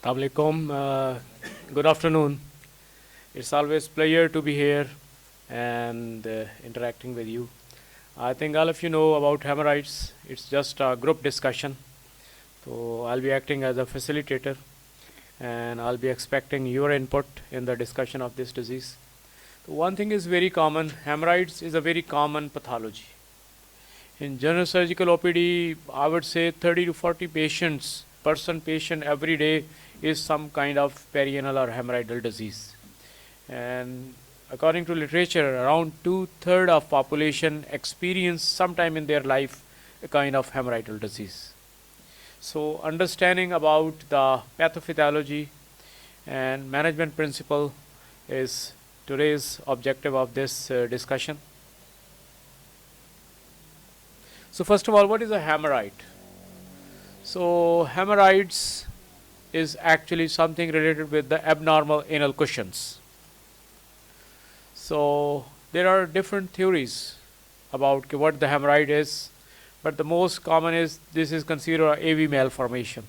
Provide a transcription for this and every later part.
Assalamualaikum. Good afternoon. It's always pleasure to be here and interacting with you. I think all of you know about hemorrhoids. It's just a group discussion. So I'll be acting as a facilitator and I'll be expecting your input in the discussion of this disease. So one thing is very common. Hemorrhoids is a very common pathology. In general surgical OPD, I would say 30 to 40 patient every day is some kind of perianal or hemorrhoidal disease. And according to literature, around 2/3 of population experience sometime in their life a kind of hemorrhoidal disease. So understanding about the pathophysiology and management principle is today's objective of this discussion. So first of all, what is a hemorrhoid? So hemorrhoids is actually something related with the abnormal anal cushions. So there are different theories about what the hemorrhoid is, but the most common is this is considered a AV malformation.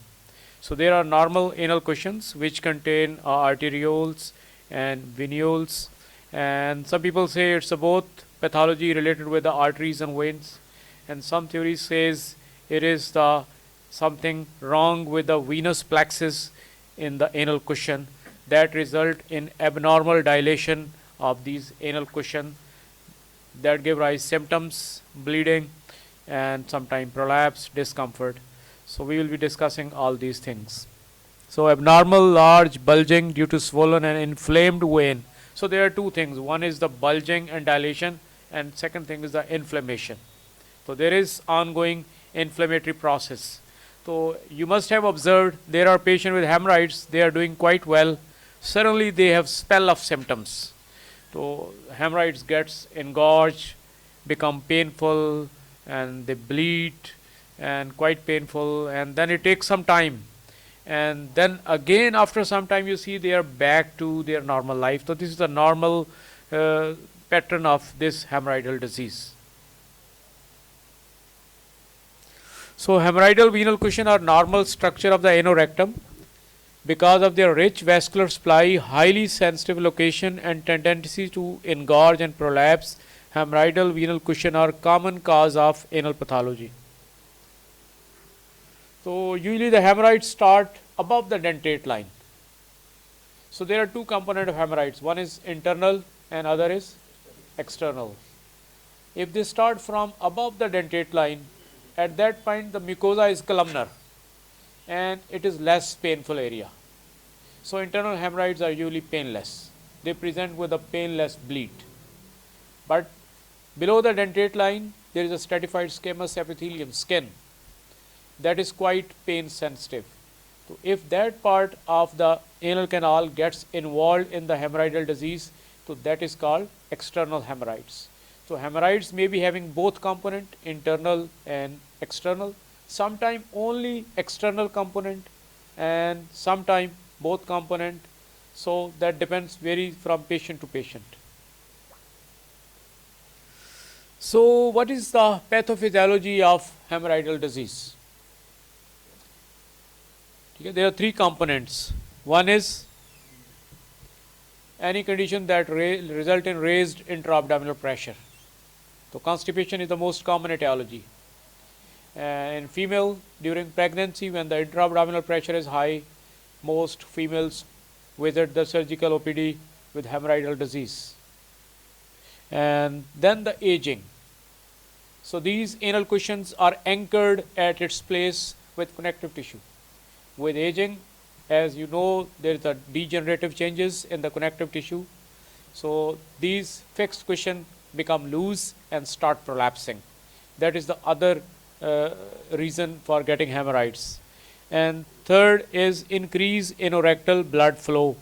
So there are normal anal cushions which contain arterioles and venules, and some people say it's a both pathology related with the arteries and veins, and some theories says it is the something wrong with the venous plexus in the anal cushion that result in abnormal dilation of these anal cushion that give rise symptoms, bleeding, and sometimes prolapse, discomfort. So we will be discussing all these things. So abnormal large bulging due to swollen and inflamed vein. So there are two things. One is the bulging and dilation, and second thing is the inflammation. So there is ongoing inflammatory process. So you must have observed there are patients with hemorrhoids, they are doing quite well. Suddenly they have spell of symptoms. So hemorrhoids gets engorged, become painful, and they bleed and quite painful, and then it takes some time. And then again after some time you see they are back to their normal life. So this is the normal pattern of this hemorrhoidal disease. So hemorrhoidal venal cushion are normal structure of the anorectum. Because of their rich vascular supply, highly sensitive location and tendency to engorge and prolapse, hemorrhoidal venal cushion are common cause of anal pathology. So usually the hemorrhoids start above the dentate line. So there are two components of hemorrhoids. One is internal and other is external. If they start from above the dentate line, at that point the mucosa is columnar and it is less painful area. So internal hemorrhoids are usually painless. They present with a painless bleed. But below the dentate line there is a stratified squamous epithelium skin that is quite pain sensitive. So if that part of the anal canal gets involved in the hemorrhoidal disease, so that is called external hemorrhoids. So hemorrhoids may be having both component, internal and external, sometime only external component and sometime both component. So that depends, varies from patient to patient. So what is the pathophysiology of hemorrhoidal disease? Okay, there are three components. One is any condition that result in raised intra-abdominal pressure. So constipation is the most common etiology. In female, during pregnancy, when the intra-abdominal pressure is high, most females visit the surgical OPD with hemorrhoidal disease. And then the aging. So these anal cushions are anchored at its place with connective tissue. With aging, as you know, there is a degenerative changes in the connective tissue. So these fixed cushion become loose and start prolapsing. That is the other reason for getting hemorrhoids. And third is increase in rectal blood flow.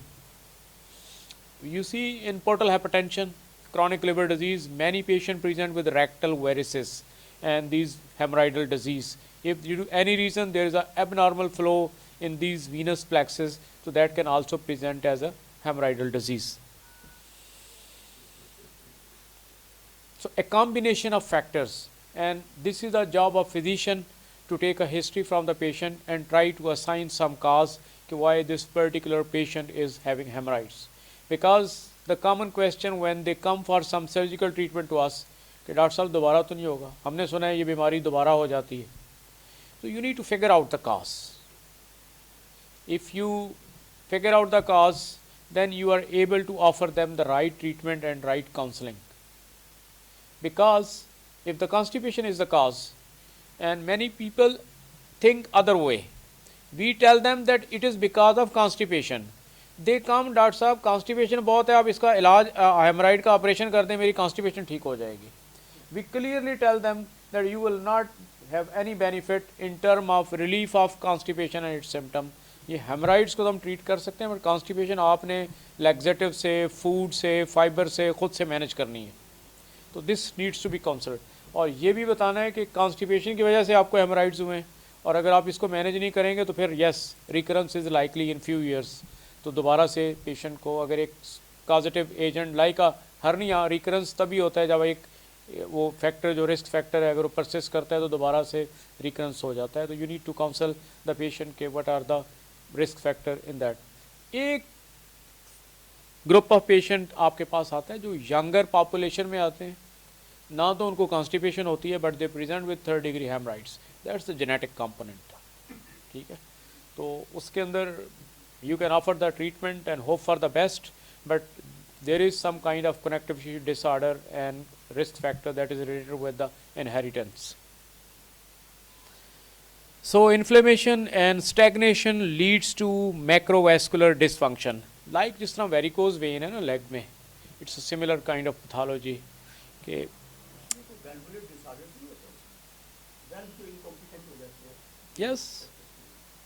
You see in portal hypertension, chronic liver disease, many patients present with rectal varices and these hemorrhoidal disease. If due to any reason there is an abnormal flow in these venous plexus, so that can also present as a hemorrhoidal disease. So a combination of factors, and this is the job of physician to take a history from the patient and try to assign some cause why this particular patient is having hemorrhoids. Because the common question when they come for some surgical treatment to us कि doctor साहब दोबारा तो नहीं होगा, हमने सुना है ये बीमारी दोबारा हो जाती है. So you need to figure out the cause. If you figure out the cause, then you are able to offer them the right treatment and right counseling. Because if the constipation is the cause, and many people think other way, we tell them that it is because of constipation. They come, doctor साहब constipation बहुत है, आप इसका इलाज haemorrhoid का operation कर दें, मेरी constipation ठीक हो जाएगी. We clearly tell them that you will not have any benefit in term of relief of constipation and its symptom. ये हेमराइड्स को तो हम ट्रीट कर सकते हैं, बट कॉन्स्टिपेशन आपने लैक्सेटिव से, फूड से, फाइबर से खुद से मैनेज करनी है. तो this needs to be counselled. और ये भी बताना है कि कॉन्स्टिपेशन की वजह से आपको हेमराइड्स हुए हैं, और अगर आप इसको मैनेज नहीं करेंगे तो फिर yes recurrence is likely in few years. तो दोबारा से पेशेंट को अगर एक कॉजेटिव एजेंट लाइक अ हर्निया, रिकरेंस तभी होता है जब एक वो फैक्टर जो रिस्क फैक्टर है अगर वो परसिस्ट करता है तो दोबारा से रिकरेंस हो जाता है. तो you need to counsel the patient के what are the risk factor in that. एक ग्रुप ऑफ पेशेंट आपके पास आता है जो यंगर पॉपुलेशन में आते हैं, ना तो उनको कॉन्स्टिपेशन होती है but they present with 3rd degree haemorrhoids. That's the genetic component. ठीक है, तो उसके अंदर you can offer the treatment and hope for the best, but there is some kind of connective tissue disorder and risk factor that is related with the inheritance. So inflammation and stagnation leads to macrovascular dysfunction. Like जिस तरह varicose vein है ना leg में, it's a similar kind of pathology. के yes,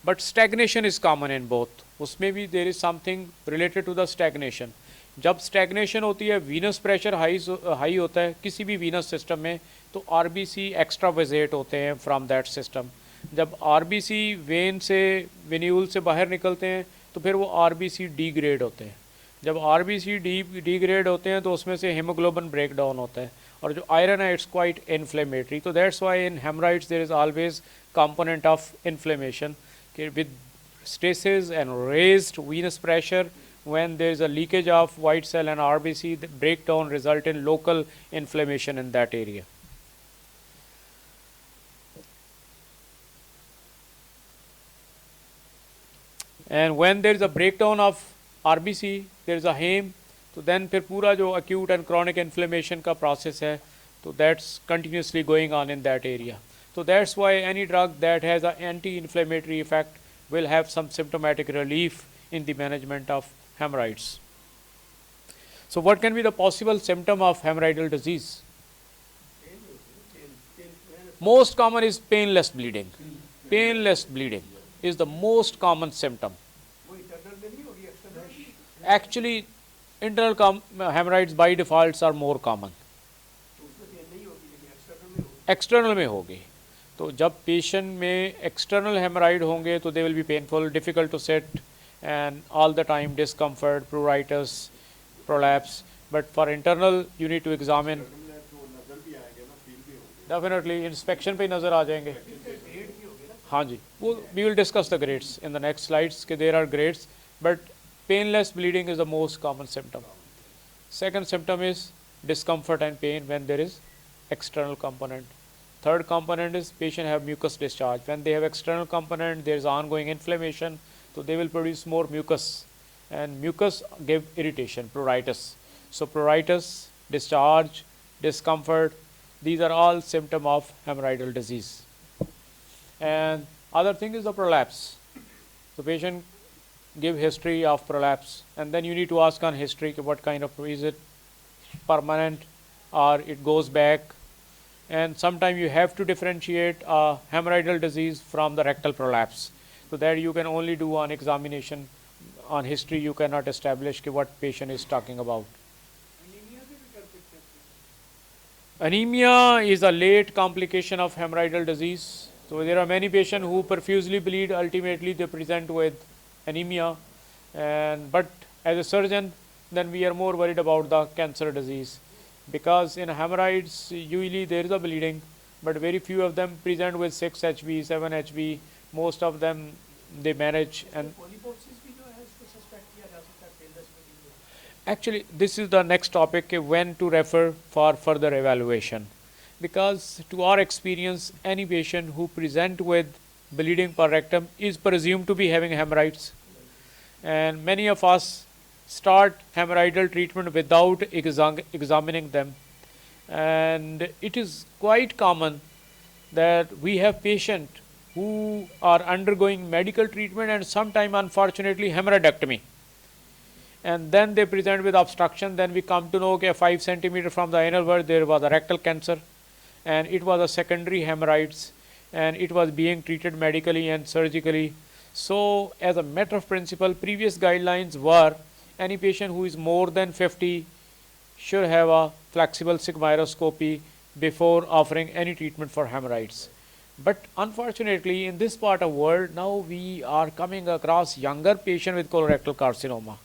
but stagnation is common in both. उसमें भी there is something related to the stagnation. जब stagnation होती है, venous pressure high होता है किसी भी venous system में, तो RBC extravasate होते हैं from that system. जब RBC vein से venule से बाहर निकलते हैं तो फिर वो RBC degrade होते हैं. जब RBC degrade होते हैं तो उसमें से hemoglobin breakdown होता है, और जो iron है it's quite inflammatory. So that's why in hemorrhoids there is always component of inflammation. With stasis and raised venous pressure, when there is a leakage of white cell and RBC, the breakdown result in local inflammation in that area. And when there is a breakdown of RBC, there is a heme, तो then फिर पूरा जो acute and chronic inflammation का process है, तो that's continuously going on in that area. So that's why any drug that has an anti-inflammatory effect will have some symptomatic relief in the management of hemorrhoids. So what can be the possible symptom of hemorrhoidal disease? Most common is painless bleeding. Painless bleeding is the most common symptom. Actually, internal hemorrhoids by defaults are more common. External में होगी. तो जब patient में external haemorrhoid होंगे तो they will be painful, difficult to sit and all the time discomfort, pruritus, prolapse. But for internal you need to examine. Definitely inspection पे नज़र आ जाएंगे. हाँ जी, वो we will discuss the grades in the next slides के there are grades, but painless bleeding is the most common symptom. Second symptom is discomfort and pain when there is external component. Third component is patient have mucus discharge. When they have external component, there is ongoing inflammation, so they will produce more mucus, and mucus give irritation, pruritus. So pruritus, discharge, discomfort, these are all symptom of hemorrhoidal disease. And other thing is the prolapse. So patient give history of prolapse, and then you need to ask on history what kind of, is it permanent or it goes back. And sometimes you have to differentiate a hemorrhoidal disease from the rectal prolapse. So that you can only do on examination. On history you cannot establish what patient is talking about. Anemia is a late complication of hemorrhoidal disease. So there are many patients who profusely bleed, ultimately they present with anemia. But as a surgeon, then we are more worried about the cancer disease. Because in hemorrhoids, usually there is a bleeding, but very few of them present with 6 HB, 7 HB. Most of them they manage. And actually, this is the next topic, when to refer for further evaluation. Because to our experience, any patient who present with bleeding per rectum is presumed to be having hemorrhoids. And many of us start hemorrhoidal treatment without examining them. And it is quite common that we have patients who are undergoing medical treatment and sometime unfortunately hemorrhoidectomy, and then they present with obstruction. Then we come to know, okay, 5 centimeter from the anal word there was a rectal cancer, and it was a secondary hemorrhoids, and it was being treated medically and surgically. So as a matter of principle, previous guidelines were any patient who is more than 50 should have a flexible sigmoidoscopy before offering any treatment for hemorrhoids. But unfortunately, in this part of world, now we are coming across younger patient with colorectal carcinoma.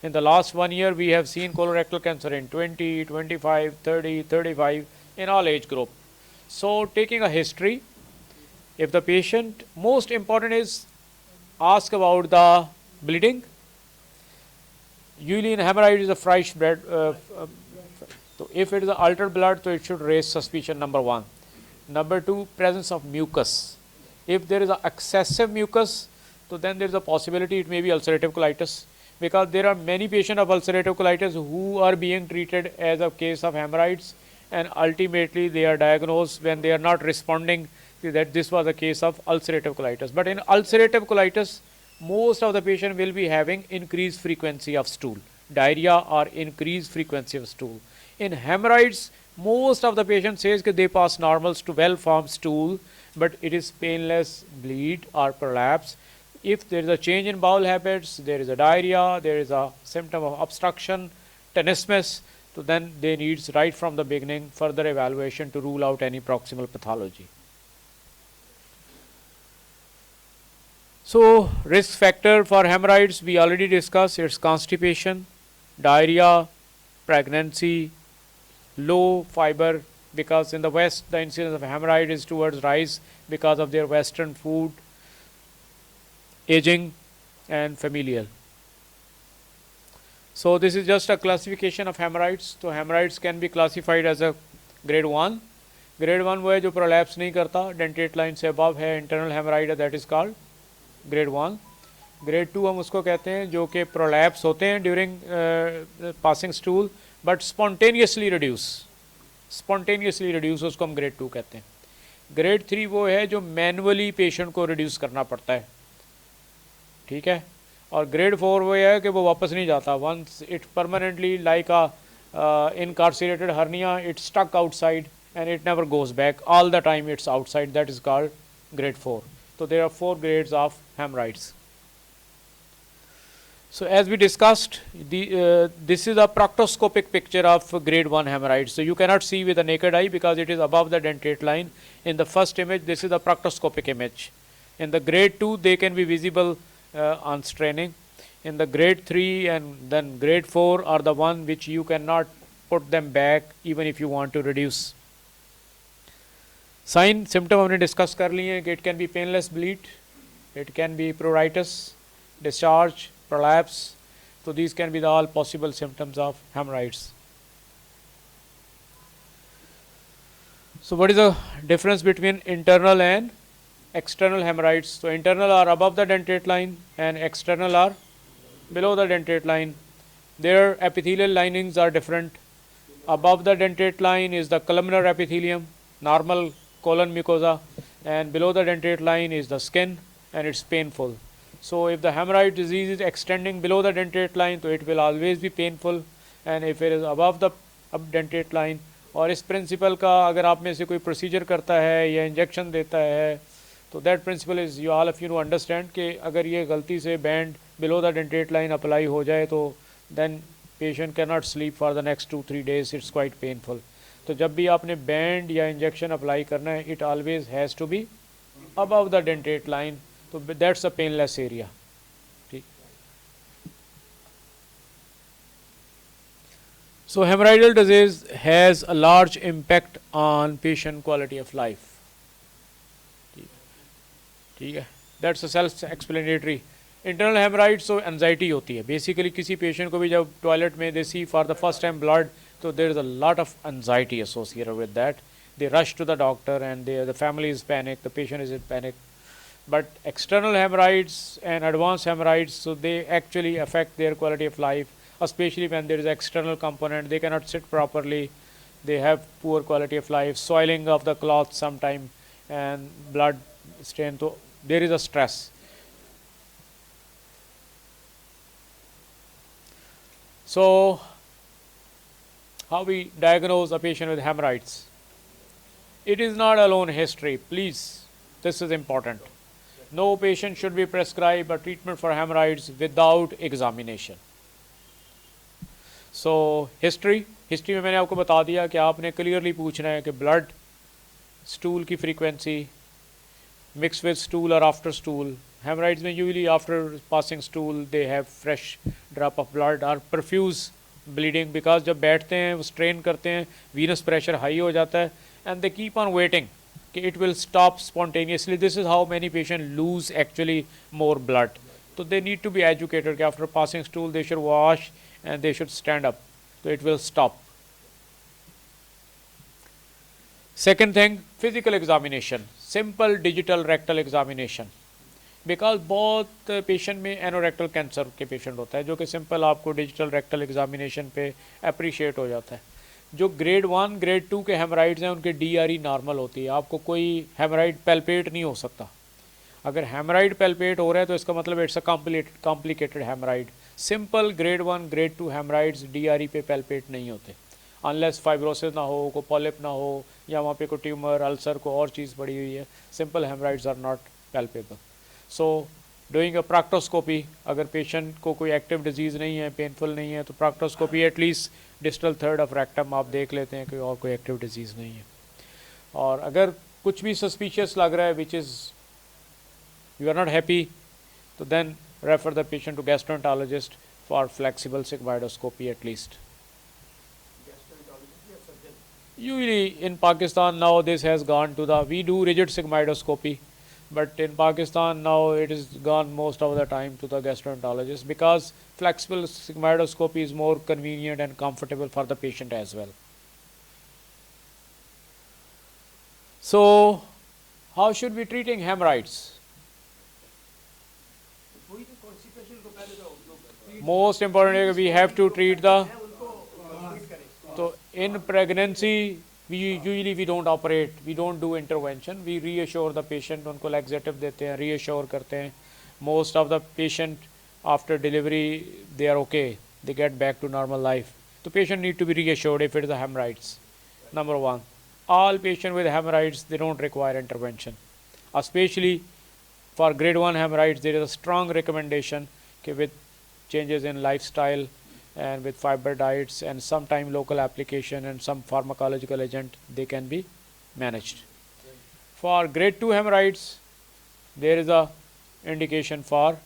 In the last 1 year, we have seen colorectal cancer in 20, 25, 30, 35, in all age group. So taking a history, if the patient, most important is ask about the bleeding. Usually in hemorrhoid is a fresh blood. So if it is altered blood, so it should raise suspicion, number one. Number two, presence of mucus. If there is a excessive mucus, so then there is a possibility it may be ulcerative colitis, because there are many patients of ulcerative colitis who are being treated as a case of hemorrhoids, and ultimately they are diagnosed when they are not responding that this was a case of ulcerative colitis. But in ulcerative colitis, most of the patient will be having increased frequency of stool, diarrhea or increased frequency of stool. In hemorrhoids, most of the patient says that they pass normals to well-formed stool, but it is painless bleed or prolapse. If there is a change in bowel habits, there is a diarrhea, there is a symptom of obstruction, tenesmus, so then they need right from the beginning further evaluation to rule out any proximal pathology. So risk factor for hemorrhoids we already discussed. It's constipation, diarrhea, pregnancy, low fiber, because in the West the incidence of hemorrhoid is towards rise because of their Western food, aging and familial. So this is just a classification of hemorrhoids. So hemorrhoids can be classified as a grade 1. Grade 1 वो है जो prolapse नहीं करता, dentate line से above है, internal hemorrhoid, that is called grade 1. Grade 2 हम उसको कहते हैं जो कि prolapse होते हैं during passing stool but spontaneously reduce उसको हम grade 2 कहते हैं. Grade 3 वो है जो manually patient को reduce करना पड़ता है, ठीक है. और grade 4 वो है कि वो वापस नहीं जाता. Once it permanently like a incarcerated hernia, it's stuck outside and it never goes back. All the time it's outside. That is called grade 4. So there are 4 grades of hemorrhoids. So as we discussed, this is a proctoscopic picture of grade 1 hemorrhoids. So you cannot see with the naked eye because it is above the dentate line. In the first image, this is the proctoscopic image. In the grade 2, they can be visible on straining. In the grade 3 and then grade 4 are the one which you cannot put them back even if you want to reduce. Sign, symptom हमने discuss कर लिए हैं. It can be painless bleed, it can be pruritus, discharge, prolapse. So these can be the all possible symptoms of hemorrhoids. So what is the difference between internal and external hemorrhoids? So internal are above the dentate line and external are below the dentate line. Their epithelial linings are different. Above the dentate line is the columnar epithelium, normal colon mucosa, and below the dentate line is the skin, and it's painful. So if the hemorrhoid disease is extending below the dentate line, so it will always be painful, and if it is above the dentate line, और इस principal का अगर आप में से कोई procedure करता है या इंजेक्शन देता है, तो that principle is you all of you know understand कि अगर ये गलती से band below the dentate line apply हो जाए तो then patient can not sleep for the next 2-3 days, it's quite painful. तो जब भी आपने बैंड या इंजेक्शन अप्लाई करना है, it always has to be above the dentate line, तो दैट्स अ पेनलेस एरिया. ठीक. So hemorrhoidal disease has a large impact on patient quality of life. ठीक है. That's self explanatory. Internal haemorrhoids तो anxiety होती है basically. किसी patient को भी जब टॉयलेट में they see for the first time blood, तो there is a lot of anxiety associated with that. They rush to the doctor and the family is panicked, the patient is in panic. But external hemorrhoids and advanced hemorrhoids, so they actually affect their quality of life, especially when there is external component. They cannot sit properly, they have poor quality of life, soiling of the cloth sometime, and blood stain. So there is a stress. So how we diagnose a patient with hemorrhoids? It is not alone history, please, this is important. No patient should be prescribed a treatment for hemorrhoids without examination. So history में मैंने आपको बता दिया कि आपने clearly पूछना है कि blood, stool की frequency, mixed with stool or after stool. Hemorrhoids में usually after passing stool they have fresh drop of blood or profuse bleeding, because जब बैठते हैं वो strain करते हैं, venous pressure high हो जाता है, and they keep on waiting it will stop spontaneously. This is how many patients lose actually more blood. So they need to be educated that after passing stool they should wash and they should stand up, so it will stop. Second thing, physical examination, simple digital rectal examination. Because बहुत patient में anorectal cancer के patient होता है जो कि simple आपको digital rectal examination पे appreciate हो जाता है. जो ग्रेड 1 ग्रेड 2 के हेमराइड्स हैं उनके DRE नॉर्मल होती है, आपको कोई हेमराइड पैल्पेट नहीं हो सकता. अगर हेमराइड पैल्पेट हो रहा है तो इसका मतलब it's a complicated haemorrhoid. Simple grade 1 grade 2 haemorrhoids DRE पे पैल्पेट नहीं होते अनलेस फाइब्रोसिस ना हो, को पॉलिप ना हो, या वहाँ पे कोई ट्यूमर अल्सर को और चीज़ पड़ी हुई है. Simple haemorrhoids are not palpable. So doing a proctoscopy, अगर पेशेंट को कोई एक्टिव डिजीज़ नहीं है, पेनफुल नहीं है, तो proctoscopy at least distal third of rectum आप देख लेते हैं कि और कोई एक्टिव डिजीज़ नहीं है. और अगर कुछ भी सस्पिशियस लग रहा है which is you are not happy, तो then refer the patient to gastroenterologist for flexible sigmoidoscopy at least. Usually in Pakistan now this has gone to the, we do rigid sigmoidoscopy, but in Pakistan now it is gone most of the time to the gastroenterologist because flexible sigmoidoscopy is more convenient and comfortable for the patient as well. So how should we treating hemorrhoids? Most important, we have to treat the, so in pregnancy we don't operate, we don't do intervention, we reassure the patient, उनको laxative देते हैं, reassure करते हैं. Most of the patient after delivery they are okay, they get back to normal life. The patient need to be reassured if it is a hemorrhoids. Number one, all patients with hemorrhoids they don't require intervention. Especially for grade 1 hemorrhoids there is a strong recommendation with changes in lifestyle and with fiber diets and sometime local application and some pharmacological agent they can be managed. For grade 2 hemorrhoids there is a indication for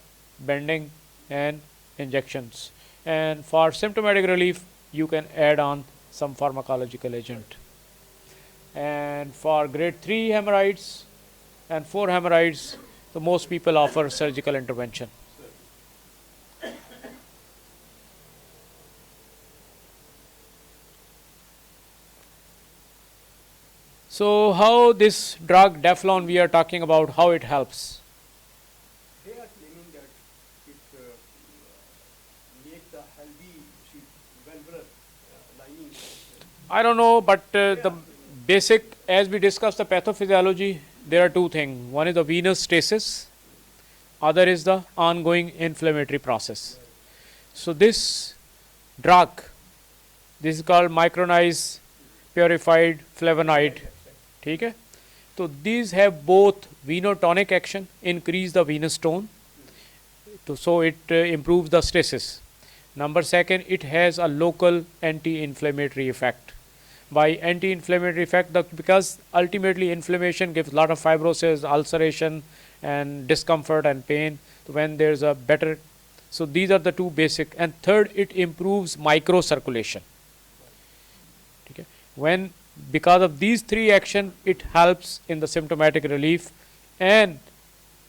bending and injections, and for symptomatic relief you can add on some pharmacological agent. And for grade 3 hemorrhoids and 4 hemorrhoids, so most people offer surgical intervention. So how this drug Deflon we are talking about, how it helps? They are claiming that it makes the healthy valvular lining. I don't know, but the basic, as we discussed the pathophysiology, there are two things. One is the venous stasis, other is the ongoing inflammatory process. So this drug, this is called micronized purified flavonoid. ठीक है, तो these have both venotonic action, increase the venous tone, so it improves the stasis. Number second, it has a local anti-inflammatory effect. By anti-inflammatory effect, because ultimately inflammation gives a lot of fibrosis, ulceration and discomfort and pain. When there's a better, so these are the two basic. And third, it improves microcirculation. Okay. When because of these three actions, it helps in the symptomatic relief and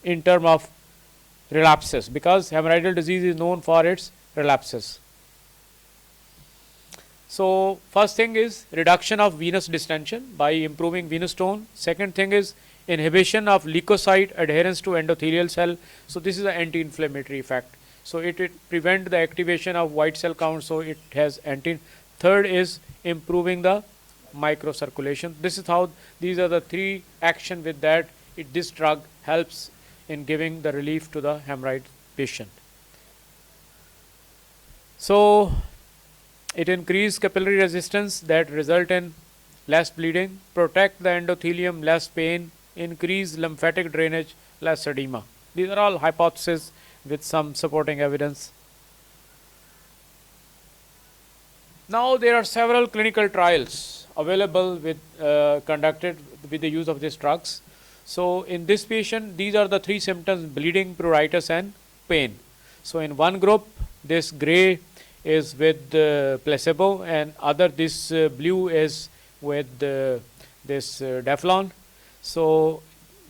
in terms of relapses, because hemorrhageal disease is known for its relapses. So first thing is reduction of venous distension by improving venous tone. Second thing is inhibition of leukocyte adherence to endothelial cell. So this is an anti-inflammatory effect. So it prevent the activation of white cell count. So it has anti. Third is improving the microcirculation. This is how these are the three action with that this drug helps in giving the relief to the hemorrhoid patient. So it increases capillary resistance that result in less bleeding, protect the endothelium, less pain, increase lymphatic drainage, less edema. These are all hypotheses with some supporting evidence. Now there are several clinical trials available with conducted with the use of these drugs. So in this patient, these are the three symptoms: bleeding, pruritus, and pain. So in one group, this gray is with placebo, and other this blue is with this Deflon. So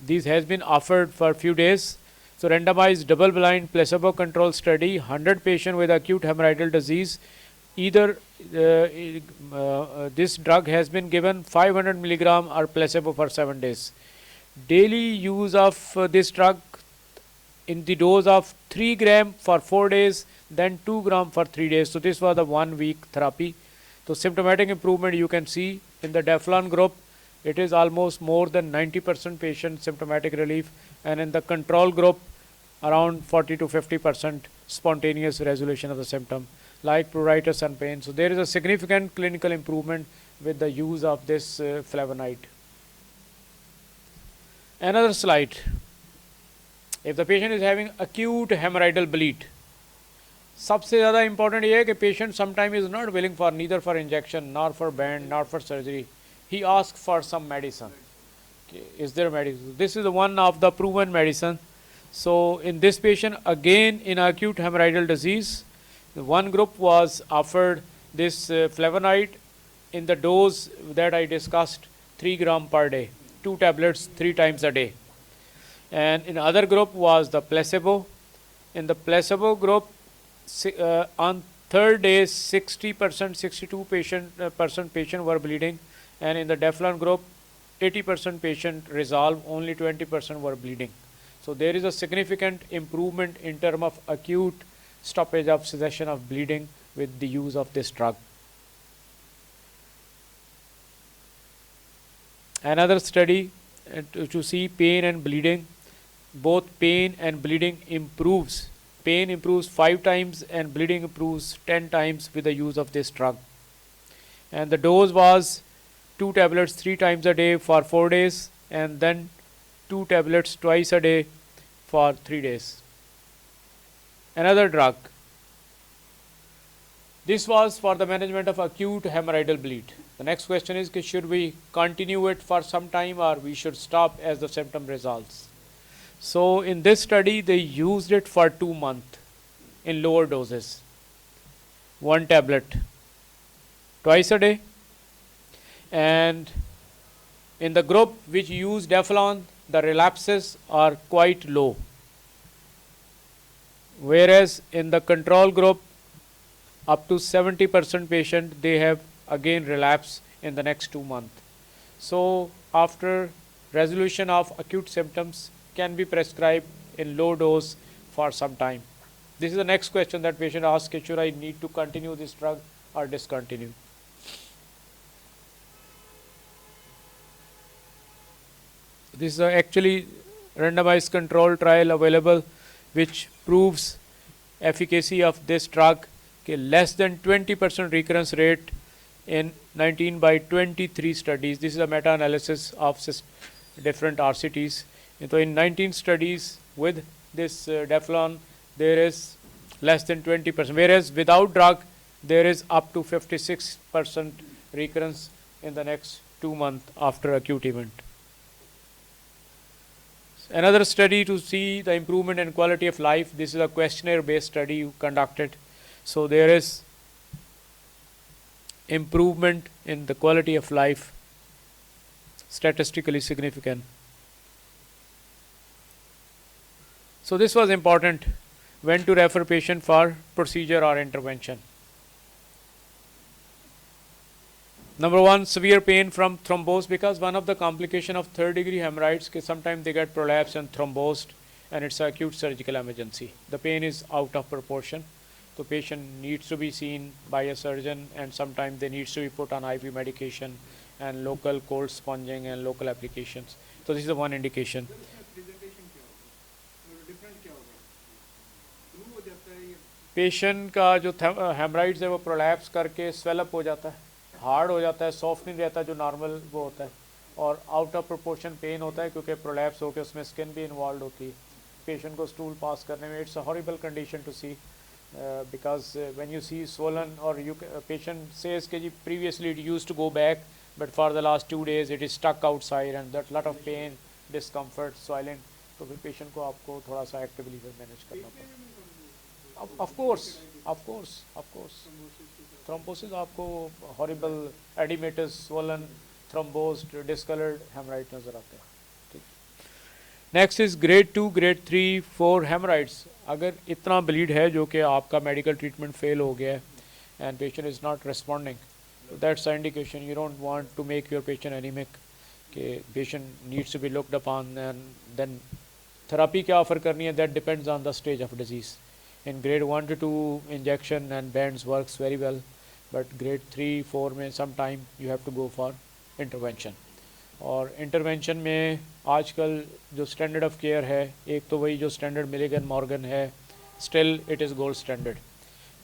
this has been offered for a few days. So randomized double-blind placebo-controlled study, 100 patients with acute hemorrhageal disease. Either this drug has been given 500 milligram or placebo for 7 days. Daily use of this drug in the dose of 3 gram for 4 days, then 2 gram for 3 days. So this was the 1 week therapy. So symptomatic improvement you can see in the Deflon group, it is almost more than 90% patient symptomatic relief, and in the control group around 40 to 50% spontaneous resolution of the symptom like pruritus and pain. So there is a significant clinical improvement with the use of this flavonoid. Another slide. If the patient is having acute hemorrhoidal bleed, सबसे ज़्यादा important ये है कि patient sometimes is not willing for neither for injection, nor for band, nor for surgery. He asks for some medicine. Okay, is there medicine? This is one of the proven medicine. So in this patient, again in acute hemorrhoidal disease, one group was offered this flavonoid in the dose that I discussed, 3 gram per day, 2 tablets 3 times a day. And in other group was the placebo. In the placebo group, on third day, 60%, 62% patient were bleeding, and in the Deflon group, 80% patient resolved, only 20% were bleeding. So there is a significant improvement in terms of acute stoppage of cessation of bleeding with the use of this drug. Another study to see pain and bleeding, both pain and bleeding improves. Pain improves 5 times and bleeding improves 10 times with the use of this drug. And the dose was 2 tablets 3 times a day for 4 days, and then 2 tablets twice a day for 3 days. Another drug. This was for the management of acute hemorrhoidal bleed. The next question is, should we continue it for some time or we should stop as the symptom resolves? So in this study, they used it for 2 months in lower doses. 1 tablet twice a day. And in the group which used Deflon, the relapses are quite low. Whereas in the control group, up to 70% patient, they have again relapse in the next 2 months. So after resolution of acute symptoms, can be prescribed in low dose for some time. This is the next question that patient asks, should I need to continue this drug or discontinue? This is actually randomized control trial available which proves efficacy of this drug. Okay, less than 20% recurrence rate in 19 by 23 studies. This is a meta-analysis of different RCTs. So in 19 studies with this Deflon, there is less than 20%, whereas without drug, there is up to 56% recurrence in the next 2 months after acute event. Another study to see the improvement in quality of life. This is a questionnaire-based study conducted. So there is improvement in the quality of life, statistically significant. So this was important, when to refer patient for procedure or intervention. Number one, severe pain from thrombose, because one of the complication of third degree hemorrhoids, sometimes they get prolapsed and thrombosed, and it's an acute surgical emergency. The pain is out of proportion. The patient needs to be seen by a surgeon, and sometimes they needs to be put on IV medication and local cold sponging and local applications. So this is the one indication. Patient का जो haemorrhoids है वो prolapse करके swell up हो जाता है, hard हो जाता है, सॉफ्ट नहीं रहता जो नॉर्मल वो होता है, और आउट ऑफ प्रोपोर्शन पेन होता है क्योंकि प्रोलैप्स होकर उसमें स्किन भी इन्वॉल्व होती है. पेशेंट को स्टूल पास करने में it's a horrible condition to see, because when you see swollen or patient says कि जी previously it used to go back but for the last 2 days it is stuck outside and that lot of pain, discomfort, swelling, तो फिर patient को आपको थोड़ा सा actively manage करना पड़ता है. Of course, thrombosis आपको horrible edematous, swollen, thrombosed, discolored hemorrhoid नजर आते हैं. Next is grade 2, grade 3, 4 haemorrhoids. अगर इतना ब्लीड है जो कि आपका मेडिकल ट्रीटमेंट फेल हो गया है and patient is not responding, that's a indication. You don't want to make your patient anaemic, कि patient needs to be looked upon, and then therapy क्या ऑफर करनी है, that depends on the stage of disease. In grade 1 to 2 injection and bands works very well, but grade 3, 4 में some time you have to go for intervention. और intervention में आजकल जो standard of care है, एक तो वही जो स्टैंडर्ड मिलिगन मॉर्गन है, still it is gold standard,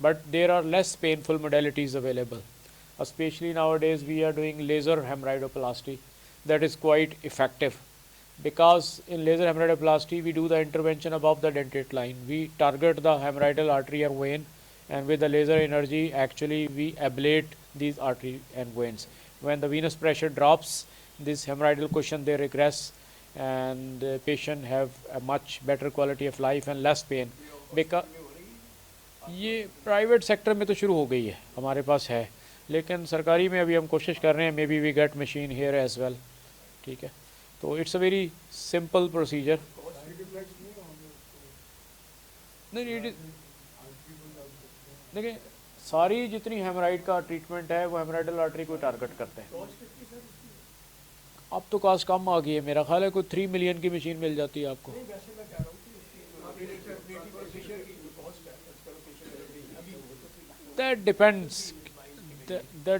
but there are less painful modalities available. Especially nowadays we are doing laser hemorrhoidoplasty, that is quite effective, because in laser hemorrhoidoplasty we do the intervention above the dentate line. We target the hemorrhoidal artery or vein, and with the laser energy actually we ablate these artery and veins. When the venous pressure drops, this hemorrhoidal cushion they regress, and the patient have a much better quality of life and less pain. Because ये private sector में तो शुरू हो गई है, हमारे पास है, लेकिन सरकारी में अभी हम कोशिश कर रहे हैं, may be we get machine here as well. ठीक है, तो it's a very simple procedure. नहीं, देखिए सारी जितनी हेमराइड का ट्रीटमेंट है वो हेमराइडल आर्टरी को टारगेट करते हैं. अब तो कास्ट कम आ गई है, मेरा ख्याल है कोई 3 मिलियन की मशीन मिल जाती है आपको. That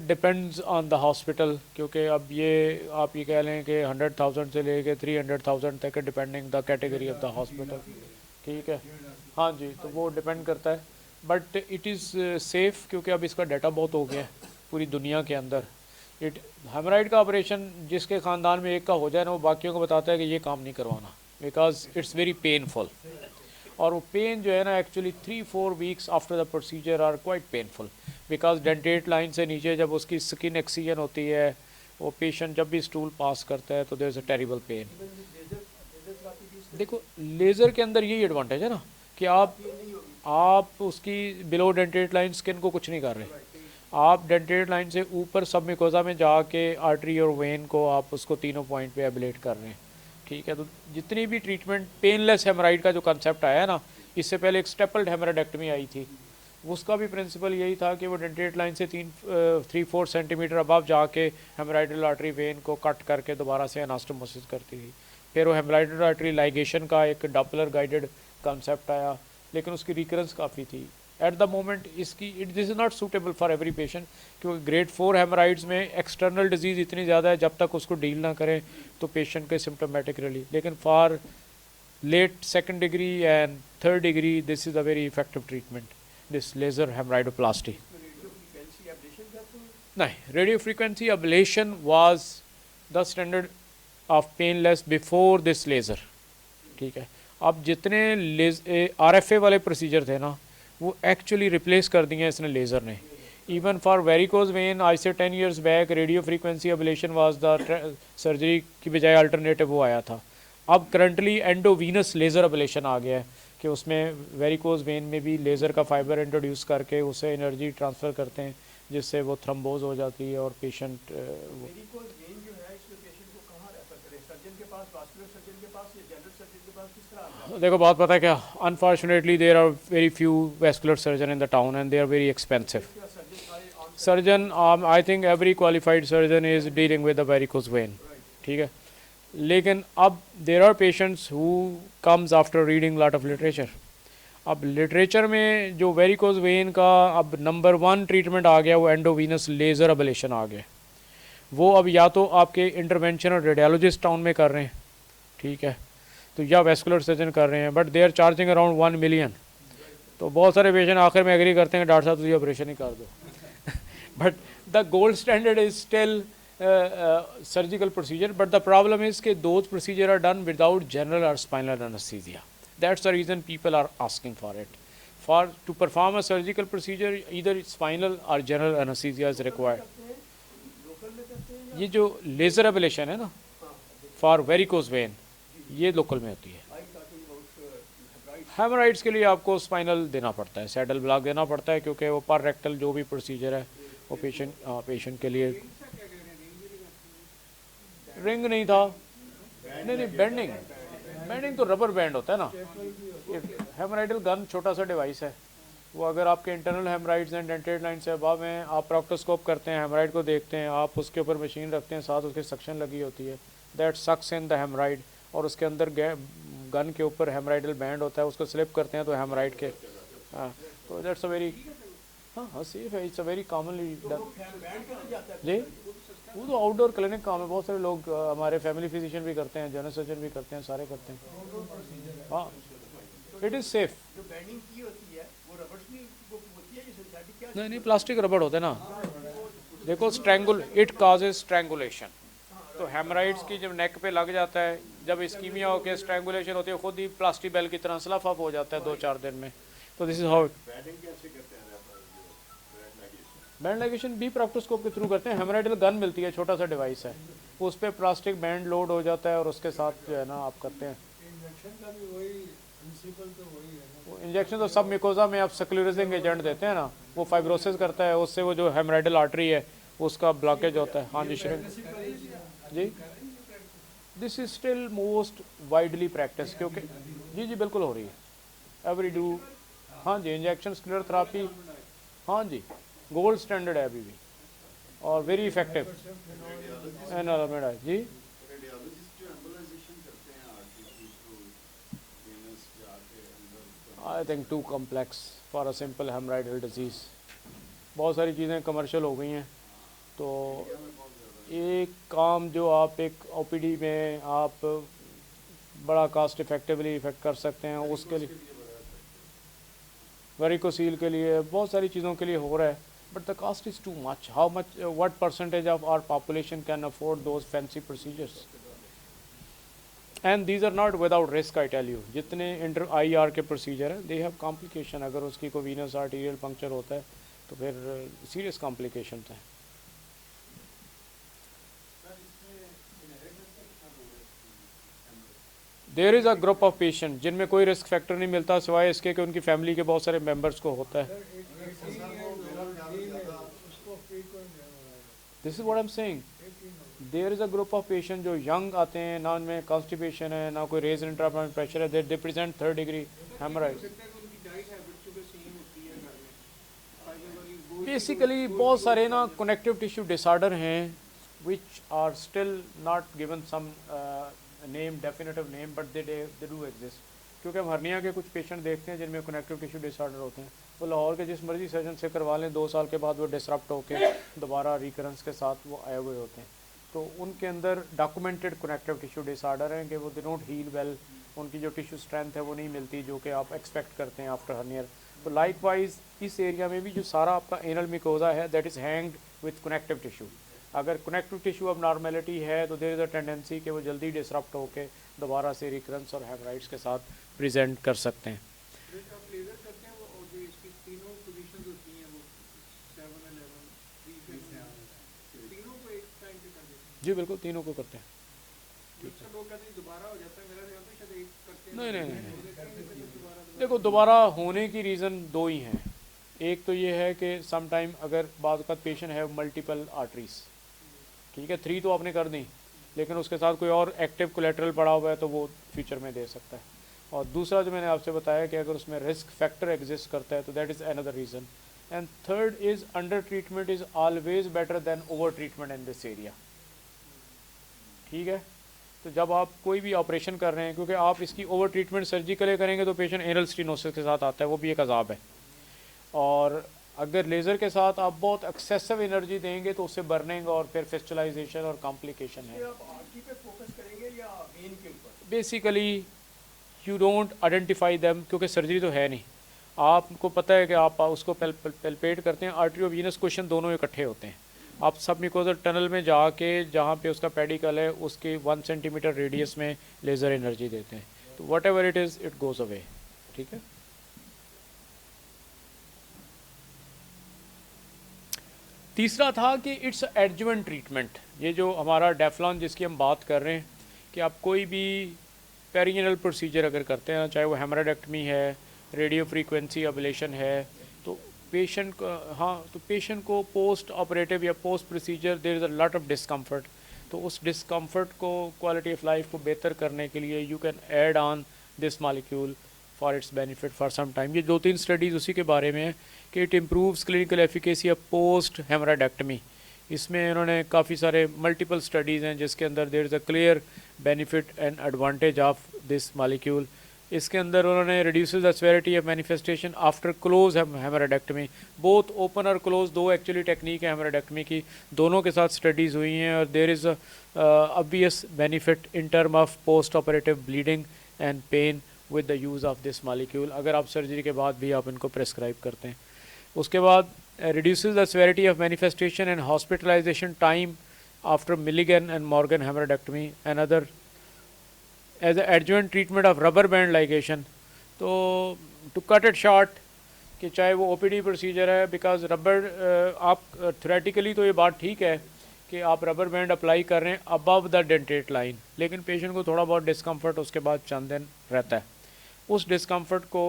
depends on the hospital, क्योंकि अब ये आप ये कह लें कि 100,000 से लेके 300,000 तक है, depending the category of the hospital. ठीक है, हाँ जी, तो वो डिपेंड करता है, बट इट इज़ सेफ़, क्योंकि अब इसका डाटा बहुत हो गया है पूरी दुनिया के अंदर. हेमराइड का ऑपरेशन जिसके ख़ानदान में एक का हो जाए ना, वो बाकियों को बताता है कि ये काम नहीं करवाना, बिकॉज इट्स वेरी पेनफुल. और वो पेन जो है ना, actually 3-4 weeks after the procedure are quite painful, because dentate line से नीचे जब उसकी स्किन एक्सीजन होती है, वो पेशेंट जब भी स्टूल पास करता है तो there is a terrible pain. देखो लेज़र के अंदर यही एडवांटेज है ना कि आप उसकी बिलो डेंटेट लाइन स्किन को कुछ नहीं कर रहे, आप डेंटेट लाइन से ऊपर सब मिकोजा में जाके आर्टरी और वेन को आप उसको तीनों पॉइंट पे एबलेट कर रहे हैं. ठीक है, तो जितनी भी ट्रीटमेंट पेनलेस हेमराइड का जो कंसेप्ट आया है ना, इससे पहले एक स्टेपल्ड हेमराइडेक्टमी आई थी, उसका भी प्रिंसिपल यही था कि वो डेंटेट लाइन से 3-4 सेंटीमीटर अबव जाके हेमराइडल आर्टरी वेन को कट करके दोबारा से एनास्टोमोसिस करती थी. फिर वो हेमराइडल आर्टरी लाइगेशन का एक डॉपलर गाइडेड कंसेप्ट आया, लेकिन उसकी रिकरेंस काफ़ी थी. एट द मोमेंट इसकी this is not suitable for every patient, क्योंकि ग्रेड 4 हेमराइड्स में एक्सटर्नल डिजीज़ इतनी ज़्यादा है, जब तक उसको डील ना करें तो पेशेंट के सिम्टोमेटिक रिलीफ. लेकिन for late 2nd degree and 3rd degree this is a very effective treatment, this laser haemorrhoidoplasty. नहीं, radio frequency ablation was the standard of painless before this laser. ठीक है, अब जितने RFA वाले procedure थे ना, वो एक्चुअली रिप्लेस कर दिए इसने लेज़र ने. इवन फॉर वेरिकोज वेन आज से 10 years back radio frequency ablation was the surgery की बजाय अल्टरनेटिव वो आया था. अब करंटली एंडोवीनस लेज़र अब्लेशन आ गया है कि उसमें वेरिकोज वेन में भी लेज़र का फाइबर इंट्रोड्यूस करके उसे एनर्जी ट्रांसफ़र करते हैं, जिससे वो थ्रम्बोज हो जाती है और पेशेंट सर्जन के पास, वास्कुलर सर्जन के पास या जनरल सर्जन के पास किस तरह आता है? देखो बात पता है क्या, unfortunately there are very few vascular surgeon in the town and they are very expensive. क्या सर्जन सारे on surgeon I think every qualified surgeon is dealing with the varicose vein. ठीक है, लेकिन अब there are patients who comes after reading lot of literature. अब literature में जो varicose vein का अब नंबर 1 ट्रीटमेंट आ गया वो एंडोवीनस लेज़र अबलेशन आ गया. वो अब या तो आपके इंटरवेंशनल रेडियोलॉजिस्ट टाउन में कर रहे हैं, ठीक है, तो या वेस्कुलर सर्जन कर रहे हैं, but they are charging around 1 million. तो बहुत सारे पेशेंट आखिर में एग्री करते हैं डॉक्टर साहब तुझे ऑपरेशन ही कर दो. But the gold standard is still surgical procedure, but the problem is कि those procedure are done without general और spinal anaesthesia. That's the reason people are asking for it. To perform a surgical procedure, either spinal or general anesthesia is required. Local में करते हैं या ये जो laser ablation है ना for varicose vein, ये लोकल में होती है. I talking about right? Haemorrhoids के लिए आपको स्पाइनल देना पड़ता है, सैडल ब्लॉक देना पड़ता है, क्योंकि वो पर रेक्टल जो भी प्रोसीजर है वो पेशेंट के लिए. रिंग नहीं था, नहीं बैंडिंग तो रबर बैंड होता है ना. हेमोराइडल गन छोटा सा डिवाइस है, वो अगर आपके इंटरनल हेमराइड्स हैं, डेंटेड लाइन से अबाव हैं, आप प्रॉक्टोस्कोप करते हैं, हेमराइड को देखते हैं, आप उसके ऊपर मशीन रखते हैं, साथ उसके सक्शन लगी होती है, that sucks in the haemorrhoid, और उसके अंदर गन के ऊपर हेमराइडल बैंड होता है, उसको स्लिप करते हैं तो हेमराइड के तो दैट्स अ वेरी हाँ सेफ है, it's a very commonly done. जी, वो तो आउटडोर क्लिनिक काम है, बहुत सारे लोग हमारे फैमिली फिजिशियन भी करते हैं, जनरल सर्जन भी करते हैं, सारे करते हैं. हाँ, इट इज़ सेफ. जो बैंडिंग की होती है वो रबड़ की वो होती है या सिंथेटिक क्या? नहीं प्लास्टिक रबड़ होते हैं ना. देखो स्ट्रैंगुल इट काजेज स्ट्रैंगुलेशन. तो हेमराइड्स की जब नेक पे लग जाता है, जब इस्कीमिया होकर स्ट्रैंगुलेशन होती है, खुद ही प्लास्टिक बेल की तरह स्लफ अप हो जाता है 2-4 दिन में. तो this is how band ligation भी प्रॉक्टोस्कोप के थ्रू करते हैं. हेमराइडल गन मिलती है, छोटा सा डिवाइस है, उस पर प्लास्टिक बैंड लोड हो जाता है और उसके साथ जो है ना आप करते हैं. इंजेक्शन का भी वही प्रिंसिपल तो वही है ना. वो इंजेक्शन तो सब मिकोजा में आप स्क्लेरोसिंग एजेंट देते हैं ना, वो फाइब्रोसिस करता है, उससे वो जो हेमराइडल आर्टरी है उसका ब्लॉकेज होता है. हाँ जी श्रिंक जी, this is still most widely practice, क्योंकि जी बिल्कुल हो रही है एवरी डू. हाँ जी, इंजेक्शन स्क्लेरोथेरेपी हाँ जी गोल्ड स्टैंडर्ड है अभी भी और वेरी इफेक्टिव एनालॉमेड है जी. I think too complex for a simple haemorrhoidal disease. बहुत सारी चीज़ें कमर्शियल हो गई हैं, तो एक काम जो आप एक ओपीडी में आप बड़ा कास्ट इफेक्टिवली इफेक्ट कर सकते हैं, उसके लिए वेरिकोसील के लिए बहुत सारी चीज़ों के लिए हो रहा है, but the cost is too much. How much what percentage of our population can afford those fancy procedures, and these are not without risk. I tell you, जितने इंटर IR के प्रोसीजर हैं दे हैव कॉम्प्लिकेशन. अगर उसकी कोई Venus arterial puncture होता है तो फिर सीरियस कॉम्प्लिकेशन हैं. There is a group of patient जिनमें कोई रिस्क फैक्टर नहीं मिलता सिवाय इसके कि उनकी फैमिली के बहुत सारे मेंबर्स को होता है. This is what I am saying. There is a group of patient जो यंग आते हैं, ना उनमें कॉन्स्टिपेशन है, ना कोई रेज इंट्राब्डोमिनल प्रेशर है, they present 3rd degree haemorrhoid. Basically बहुत सारे ना कनेक्टिव टिश्यू डिसऑर्डर हैं which are still not given some name, definitive name, but they do exist. क्योंकि हम हर्निया के कुछ पेशेंट देखते हैं जिनमें कनेक्टिव टिश्यू डिसऑर्डर होते हैं, वो लाहौर के जिस मर्जी सर्जन से करवा लें, 2 साल के बाद वो डिसरप्ट होकर दोबारा रिकरेंस के साथ वो आए हुए होते हैं. तो उनके अंदर डॉक्यूमेंटेड कनेक्टिव टिश्यू डिसऑर्डर हैं कि वो दे डोंट हील वेल, उनकी जो टिश्यू स्ट्रेंथ है वो नहीं मिलती जो कि आप एक्सपेक्ट करते हैं आफ्टर हर्नियर. तो लाइकवाइज इस एरिया में भी जो सारा आपका एनल मिकोजा है that is hanged with connective tissue. अगर कनेक्टिव टिश्यू अब नॉर्मेलिटी है तो देयर इज़ अ टेंडेंसी कि वो जल्दी डिसरप्ट होकर दोबारा से रिकरेंस और हेमराइड्स के साथ प्रेजेंट कर सकते हैं. जी बिल्कुल, तीनों को करते हैं. नहीं, देखो दोबारा होने की रीज़न 2 ही हैं. एक तो ये है कि सम टाइम अगर बाद का पेशेंट है मल्टीपल आर्टरीज, ठीक है, 3 तो आपने कर दी, लेकिन उसके साथ कोई और एक्टिव कोलेटरल पड़ा हुआ है तो वो फ्यूचर में दे सकता है। और दूसरा जो मैंने आपसे बताया कि अगर उसमें रिस्क फैक्टर एग्जिस्ट करता है तो that is another reason. And third is under treatment is always better than over treatment in this area. ठीक है, तो जब आप कोई भी ऑपरेशन कर रहे हैं, क्योंकि आप इसकी ओवर ट्रीटमेंट सर्जिकली करेंगे तो पेशेंट एनल स्टेनोसिस के साथ आता है, वो भी एक अजाब है। और अगर लेज़र के साथ आप बहुत एक्सेसिव एनर्जी देंगे तो उससे बर्निंग और फिर फिस्टलाइजेशन और कॉम्प्लिकेशन है। आप आर्टरी पे फोकस करेंगे या वेन के ऊपर? Basically you don't identify them, क्योंकि सर्जरी तो है नहीं। आपको पता है कि आप उसको पेल्पेट करते हैं, आर्टरी और वीनस क्वेश्चन दोनों इकट्ठे होते हैं। आप सब म्यूकोजल टनल में जाके जहाँ पे उसका पेडिकल है उसके 1 सेंटीमीटर रेडियस में लेज़र एनर्जी देते हैं, तो what ever it is it goes away. ठीक है, तीसरा था कि इट्स एडजुवेंट ट्रीटमेंट। ये जो हमारा डेफ्लॉन जिसकी हम बात कर रहे हैं कि आप कोई भी पेरिनेल प्रोसीजर अगर करते हैं, चाहे वो हेमराइडेक्टमी है, रेडियो फ्रीक्वेंसी एब्लेशन है, तो पेशेंट को तो पेशेंट को पोस्ट ऑपरेटिव या post procedure there is a lot of discomfort. तो उस डिस्कम्फर्ट को, क्वालिटी ऑफ लाइफ को बेहतर करने के लिए you can add on this molecule for its benefit for some time. ये 2-3 स्टडीज़ उसी के बारे में है कि it improves clinical efficacy of post haemorrhoidectomy. इसमें इन्होंने काफ़ी सारे मल्टीपल स्टडीज़ हैं जिसके अंदर there is a clear benefit and advantage of this molecule. इसके अंदर उन्होंने reduces the severity of manifestation after close haemorrhoidectomy. Both open और क्लोज दो एक्चुअली टेक्निक है हेमराइडेक्टमी की, दोनों के साथ स्टडीज़ हुई हैं और there is obvious benefit in term of post operative bleeding and pain with the use of this molecule, अगर आप सर्जरी के बाद भी आप इनको प्रेस्क्राइब करते हैं। उसके बाद reduces the severity of manifestation and hospitalization time after Milligan and Morgan hemorrhagectomy and other as an adjuvant treatment of rubber band ligation। तो to cut it short कि चाहे वो OPD प्रोसीजर है, बिकॉज रबर आप theoretically तो ये बात ठीक है कि आप रबर बैंड अप्लाई कर रहे हैं अबव द डेंटेट लाइन, लेकिन पेशेंट को थोड़ा बहुत डिस्कम्फर्ट उसके बाद चंद दिन रहता है। उस डिस्कम्फर्ट को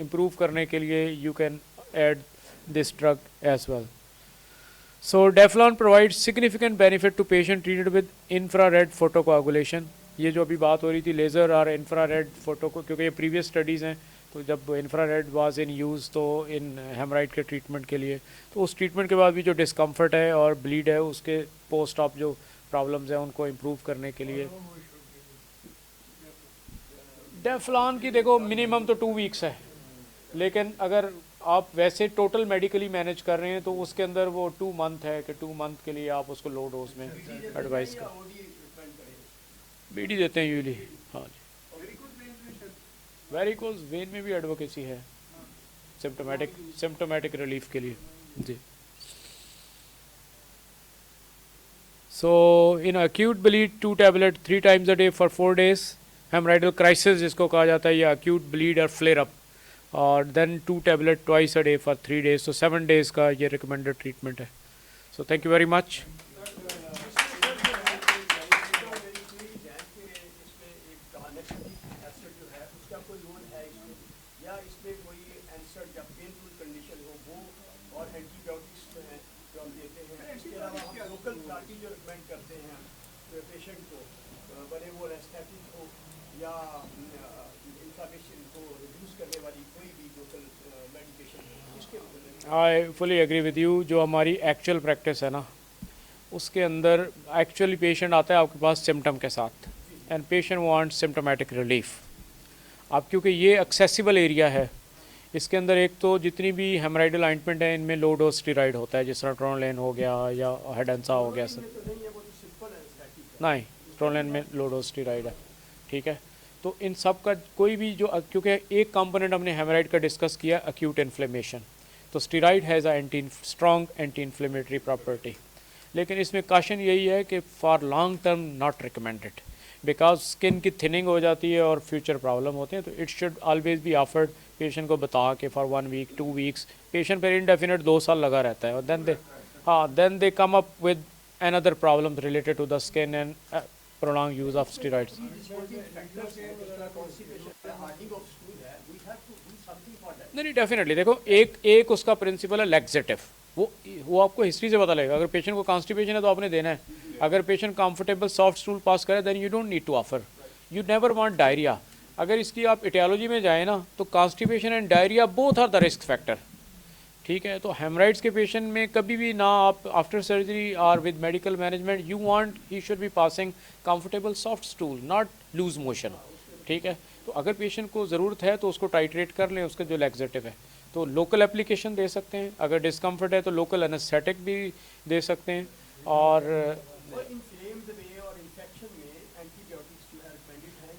इम्प्रूव करने के लिए you can add this drug as well. So Deflon provides significant benefit to patient treated with infrared photocoagulation। ये जो अभी बात हो रही थी लेज़र और इंफ्रारेड फोटो को, क्योंकि ये प्रीवियस स्टडीज़ हैं, तो जब इंफ्रारेड वाज इन यूज़ तो इन हेमराइड के ट्रीटमेंट के लिए, तो उस ट्रीटमेंट के बाद भी जो डिस्कम्फर्ट है और ब्लीड है उसके पोस्ट ऑप जो प्रॉब्लम्स हैं उनको इम्प्रूव करने के लिए डेफ्लॉन की देखो मिनिमम तो 2 वीक्स है, लेकिन अगर आप वैसे टोटल मेडिकली मैनेज कर रहे हैं तो उसके अंदर वो 2 मंथ है कि 2 मंथ के लिए आप उसको लो डोज में एडवाइस कर बीडी देते हैं यूजली। हाँ जी, वेरिकोज वेन में भी एडवोकेसी है सिम्टोमेटिक रिलीफ के लिए जी। So in acute bleed 2 tablet 3 times a day for 4 days, haemorrhoidal crisis जिसको कहा जाता है या एक्यूट ब्लीड और फ्लेयर अप, और then 2 tablet twice a day for 3 days, so 7 days का ये रिकमेंडेड ट्रीटमेंट है। So thank you very much. I fully agree with you. जो हमारी एक्चुअल प्रैक्टिस है ना उसके अंदर एक्चुअली पेशेंट आता है आपके पास सिम्टम के साथ and patient want symptomatic relief. आप क्योंकि ये एक्सेसिबल एरिया है, इसके अंदर एक तो जितनी भी हेमराइडल ऑइंटमेंट है इनमें लो डोज स्टेरॉइड होता है, जिस तरह ट्रोनलेन हो गया या हेडेंसा हो गया सर, नहीं ट्रोनलेन में लो डोज स्टेरॉइड है। ठीक है, तो इन सब का कोई भी जो, क्योंकि एक कंपोनेंट हमने हेमराइड का डिस्कस किया एक्यूट इन्फ्लेमेशन, तो steroid has a strong anti inflammatory property, लेकिन इसमें काशन यही है कि for long term not recommended because skin की थिनिंग हो जाती है और फ्यूचर प्रॉब्लम होते हैं। तो it should always be offered patient को बता के फॉर 1 week 2 weeks, पेशेंट पर इंडेफिनिट 2 साल लगा रहता है और then they come up with another problem related to the skin and prolonged use of steroids। नहीं डेफिनेटली देखो एक उसका प्रिंसिपल है लैक्सेटिव, वो आपको हिस्ट्री से पता लगेगा। अगर पेशेंट को कॉन्स्टिपेशन है तो आपने देना है, अगर patient comfortable soft stool pass करे then you don't need to offer, you never want diarrhoea. अगर इसकी आप एटियोलॉजी में जाएँ ना तो constipation and diarrhoea both are the risk factor, ठीक है। तो हेमराइड्स के पेशेंट में कभी भी ना आप आफ्टर सर्जरी और with medical management you want he should be passing comfortable soft stool not lose motion, ठीक है। तो अगर पेशेंट को ज़रूरत है तो उसको टाइट्रेट कर लें उसका जो लैक्सेटिव है, तो लोकल एप्लीकेशन दे सकते हैं। अगर डिस्कम्फर्ट है तो लोकल एनेस्थेटिक भी दे सकते हैं। और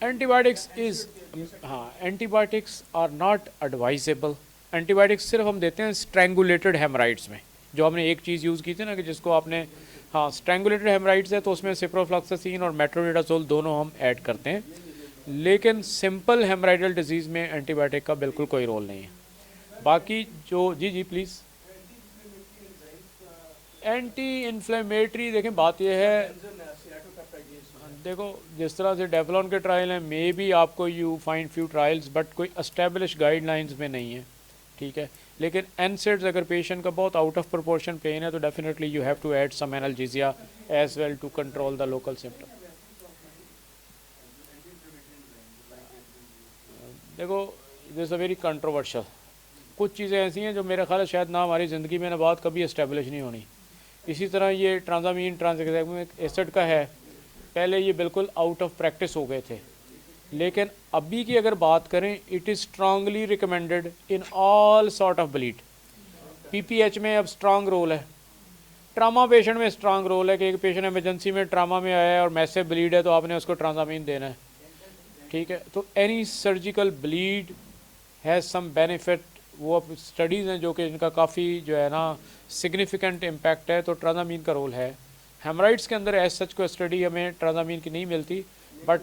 एंटीबायोटिक्स इज़, हाँ antibiotics are not advisable. Antibiotics सिर्फ हम देते हैं स्ट्रैंगुलेटेड हेमराइड्स में, जो हमने एक चीज़ यूज़ की थी ना कि जिसको आपने, हाँ स्ट्रैंगुलेटेड हेमराइड्स है तो उसमें सिप्रोफ्लॉक्सासिन और मेट्रोनिडाज़ोल दोनों हम ऐड करते हैं, लेकिन सिंपल हेमराइडल डिजीज़ में एंटीबायोटिक का बिल्कुल कोई रोल नहीं है। बाकी जो जी जी प्लीज़, एंटी इन्फ्लेमेटरी देखें बात यह है, देखो जिस तरह से डेवलॉन के ट्रायल हैं मे बी आपको you find few trials but कोई एस्टेब्लिश गाइडलाइंस में नहीं है, ठीक है। लेकिन एनसेड्स अगर पेशेंट का बहुत आउट ऑफ प्रोपोर्शन पेन है तो definitely you have to add some analgesia as well to control the local symptom. देखो दिस अ वेरी कंट्रोवर्शियल, कुछ चीज़ें ऐसी हैं जो मेरा ख्याल है शायद ना हमारी ज़िंदगी में ना बात कभी इस्टेब्लिश नहीं होनी। इसी तरह ये ट्रांजामीन ट्रांसएग्जामिक एसिड का है, पहले ये बिल्कुल आउट ऑफ प्रैक्टिस हो गए थे, लेकिन अभी की अगर बात करें it is strongly recommended in all sort of bleed. PPH में अब स्ट्रांग रोल है, ट्रामा पेशेंट में स्ट्रांग रोल है कि एक पेशेंट इमरजेंसी में ट्रामा में आया है और मैसिव ब्लीड है तो आपने उसको ट्रांजामीन देना है, ठीक है। तो any surgical bleed has some benefit, वो अब स्टडीज़ हैं जो कि इनका काफ़ी जो है ना सिग्निफिकेंट इम्पैक्ट है, तो ट्रांजामीन का रोल है। हेमराइड्स के अंदर एज सच को स्टडी हमें ट्रांजामीन की नहीं मिलती, बट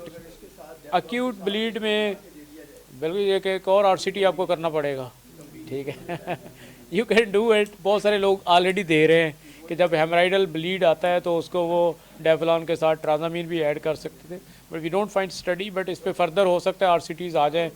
अक्यूट ब्लीड में बिल्कुल एक और आरसीटी आपको करना पड़ेगा, ठीक है। यू कैन डू इट, बहुत सारे लोग ऑलरेडी दे रहे हैं कि जब हेमराइडल ब्लीड आता है तो उसको वो डेफलॉन के साथ ट्रांजामीन भी ऐड कर सकते थे, but we don't find study, but इस पर फर्दर हो सकता है आरसीटीज़ आ जाएँ।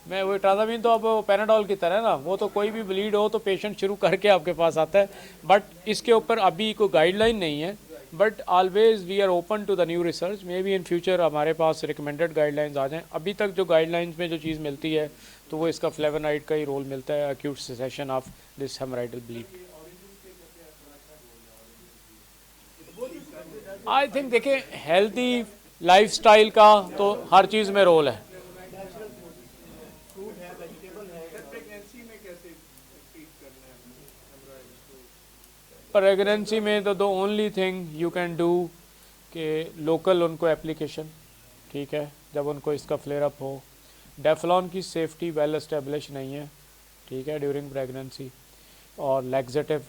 मैं वो ट्रांजामीन तो अब पैनाडोल की तरह ना, वो तो कोई भी ब्लीड हो तो पेशेंट शुरू करके आपके पास आता है, बट इसके ऊपर अभी कोई गाइडलाइन नहीं है, but always we are open to the new research, may be in future हमारे पास रिकमेंडेड गाइडलाइंस आ जाएं। अभी तक जो गाइडलाइंस में जो चीज़ मिलती है तो वो इसका फ्लेवोनाइड का ही रोल मिलता है acute cessation of this haemorrhoidal bleed. I think देखिए हेल्दी लाइफस्टाइल का तो हर चीज़ में रोल है। प्रेगनेंसी में तो the only thing you can do कि लोकल उनको एप्लीकेशन, ठीक है, जब उनको इसका फ्लेयर अप हो। डेफलॉन की सेफ्टी वेल एस्टेब्लिश नहीं है, ठीक है, ड्यूरिंग प्रेगनेंसी। और लैक्सेटिव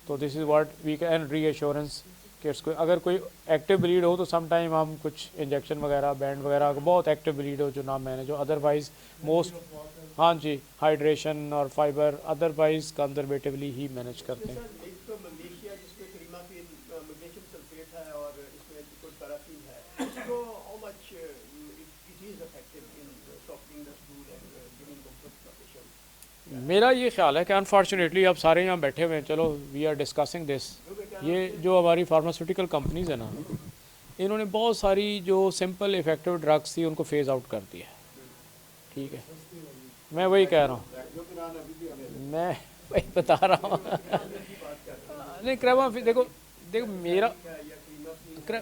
तो this is what we can reassurance कि उसको अगर कोई एक्टिव ब्लीड हो तो सम टाइम हम कुछ इंजेक्शन वगैरह बैंड वगैरह, बहुत एक्टिव ब्लीड हो जो ना मैनेज हो, अदरवाइज मोस्ट, हाँ जी, हाइड्रेशन और फाइबर अदरवाइज कंजर्वेटिवली ही मैनेज करते हैं। मेरा ये ख्याल है कि अनफॉर्चुनेटली अब सारे यहाँ बैठे हुए हैं, चलो वी आर डिस्कसिंग दिस, ये जो हमारी फार्मास्यूटिकल कंपनीज़ है ना, इन्होंने बहुत सारी जो सिंपल इफ़ेक्टिव ड्रग्स थी उनको फेज़ आउट कर दिया, ठीक है। मैं वही कह रहा हूँ, मैं वही बता रहा हूँ। नहीं क्रेमा देखो देखो मेरा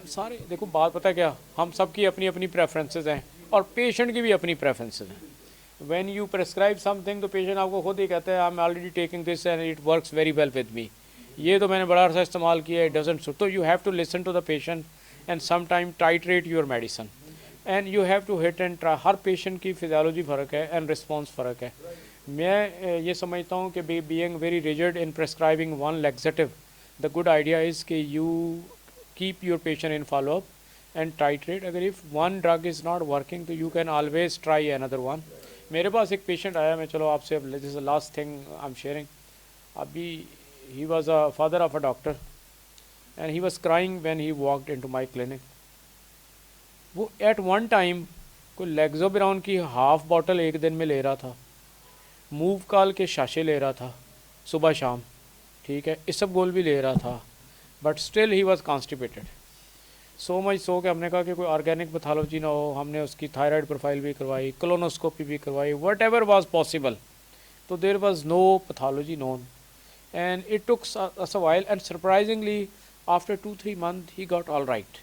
सारे देखो बात पता है क्या, हम सब की अपनी अपनी प्रेफरेंसेस हैं और पेशेंट की भी अपनी प्रेफरेंसेस हैं। व्हेन यू प्रेस्क्राइब समथिंग तो पेशेंट आपको खुद ही कहता है I am already taking this and it works very well with me, ये तो मैंने बड़ा अर्सा इस्तेमाल किया है, इट डजंट सूट। तो you have to listen to the patient and some time titrate your medicine and you have to hit and try. हर पेशेंट की फिजियोलॉजी फ़र्क है एंड रिस्पॉन्स फ़र्क है। मैं ये समझता हूँ कि being very rigid in prescribing one laxative, the good idea is कि you keep your patient in follow up and titrate. अगर if one drug is not working तो you can always try another one. मेरे पास एक patient आया, मैं चलो आपसे this is the last thing I am sharing. अभी he was a father of a doctor and he was crying when he walked into my clinic. वो eight one time कोई लेग्जोबिरान की हाफ बॉटल एक दिन में ले रहा था, मूव काल के शाशे ले रहा था सुबह शाम, ठीक है, इसबगोल भी ले रहा था, but still he was constipated. So much so कि हमने कहा कि कोई ऑर्गेनिक पैथोलॉजी ना हो। हमने उसकी थायराइड प्रोफाइल भी करवाई, कोलोनोस्कोपी भी करवाई, वट एवर वॉज पॉसिबल। तो there was no pathology known, and it took us a while, and surprisingly after 2-3 months he got all right.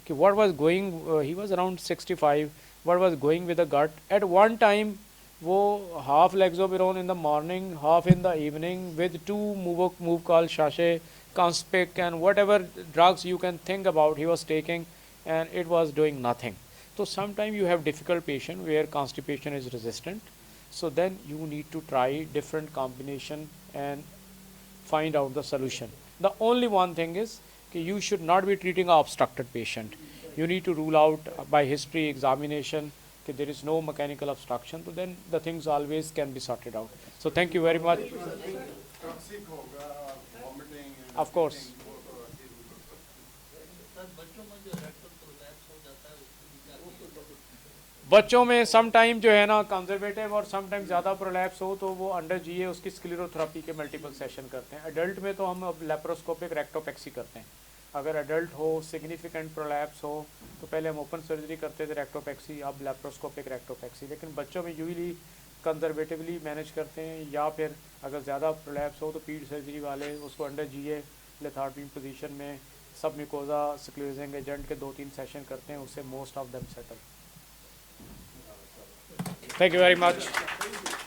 कि what was going, he was around 65, what was going with the gut at one time, वो half lexapro in the morning, half in the evening, with 2 Movcal sachet, Conspic and whatever drugs you can think about he was taking, and it was doing nothing. So sometimes you have difficult patient where constipation is resistant, so then you need to try different combination and find out the solution. The only one thing is that you should not be treating an obstructed patient. You need to rule out by history examination that there is no mechanical obstruction, so then the things always can be sorted out. So thank you very much. Toxic होगा, vomiting, Of course. Sir बच्चों में जो rectal prolapse हो जाता है उसकी भी क्या बच्चों में सम टाइम जो है ना कंजर्वेटिव और सम टाइम ज़्यादा प्रोलैप्स हो तो वो अंडर जीए उसकी स्क्लेरोथेरेपी के मल्टीपल सेशन करते हैं। एडल्ट में तो हम अब लेप्रोस्कोपिक रेक्टोपेक्सी करते हैं। अगर एडल्ट हो, सिग्निफिकेंट प्रोलैप्स हो, तो पहले हम ओपन सर्जरी करते थे रेक्टोपेक्सी, अब लेप्रोस्कोपिक रेक्टोपेक्सी। लेकिन बच्चों में यूजली कंजर्वेटिवली मैनेज करते हैं, या फिर अगर ज़्यादा प्रोलैप्स हो तो पीड सर्जरी वाले उसको अंडर जीए लेथार्डिन पोजीशन में सब मिकोजा स्क्लेरोजिंग एजेंट के 2-3 सेशन करते हैं, उससे most of them settle. Thank you very much.